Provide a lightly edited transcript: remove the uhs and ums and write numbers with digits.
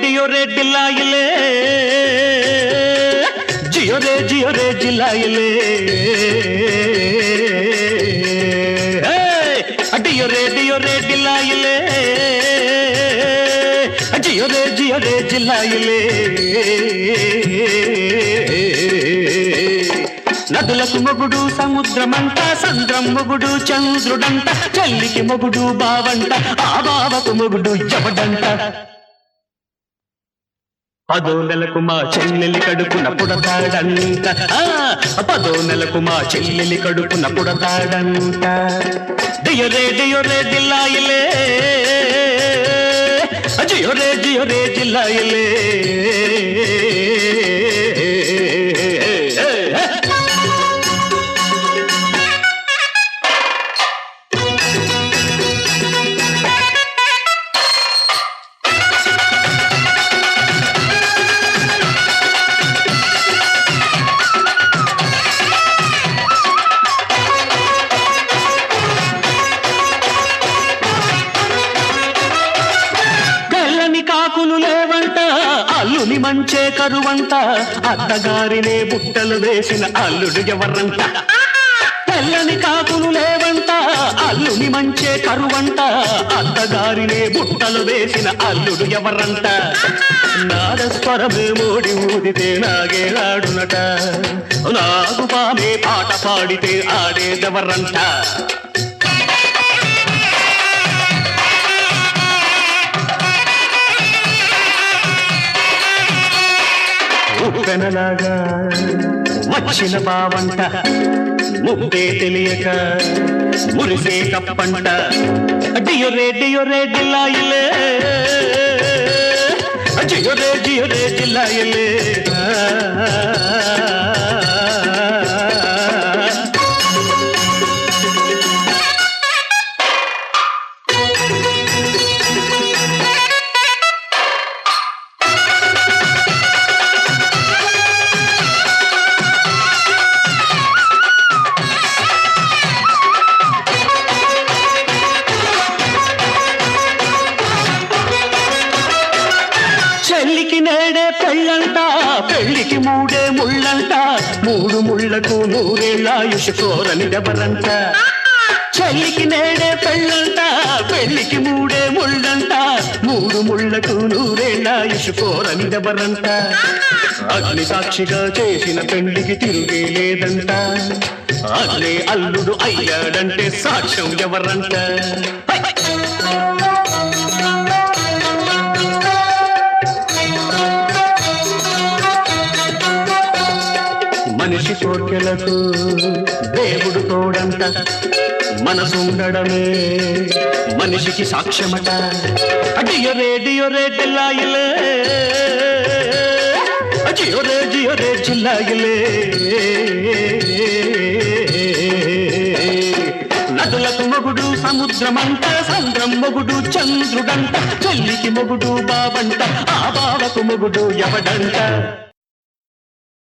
जियो रे दिलाइले जियो रे जिलाइले डियो रे दिलाइले जियो रे जिलाइले నదులకు మొగుడు సముద్రమంట సంద్రం మొగుడు చంద్రుడంట చెల్లికి మొగుడు బావంట ఆ బావకు మొగుడు ఎవడంట పదో నెలకు మా చెల్లెలి కడుపున పుడతాడంట పదో నెలకు మా చెల్లెలి కడుపున పుడతాడంట డియో రే దిలాయిలే జియో రే జిలాయిలే కాకులు లేవంట అల్లుని మంచే కరువంట అత్తగారినే బుట్టలు వేసిన అల్లుడు ఎవరంట తెల్లని కాకులు లేవంట అల్లుని మంచే కరువంట అత్తగారినే బుట్టలు వేసిన అల్లుడు ఎవరంట నాదస్వరమే మోడి ఊదితే నాగేలాడునట నాగు పామే పాట పాడితే ఆడేదెవరంట ఉప్పెనలాగా వచ్చిన బావంట ముద్దే తెలియక మురిసే కప్పంట డియో రే దిలాయిలే జియో రే దిలాయిలే చెల్లికి నేడే పెళ్ళంట పెళ్లికి మూడే ముళ్ళంట మూడు ముళ్లకు నూరేళ్ళాయుష్ కోరనిదెవరంట చెల్లికి నేడే పెళ్ళంట పెళ్లికి మూడే ముళ్ళంట మూడు ముళ్లకు నూరేళ్ళాయుష్ కోరనిదెవరంట అగ్ని సాక్షిగా చేసిన పెళ్లికి తిరుగే లేదంట అగ్ని అల్లుడు అయ్యాడంటే సాక్ష్యం ఎవరంట మనిషి కోర్కెలకు దేవుడు తోడంట మనసుండడమే మనిషికి సాక్ష్యమట డియో రే దిలాయిలే జియో రే జిలాయిలే నదులకు మొగుడు సముద్రమంట సంద్రం మొగుడు చంద్రుడంట చెల్లికి మొగుడు బావంట ఆ బావకు మొగుడు ఎవడంట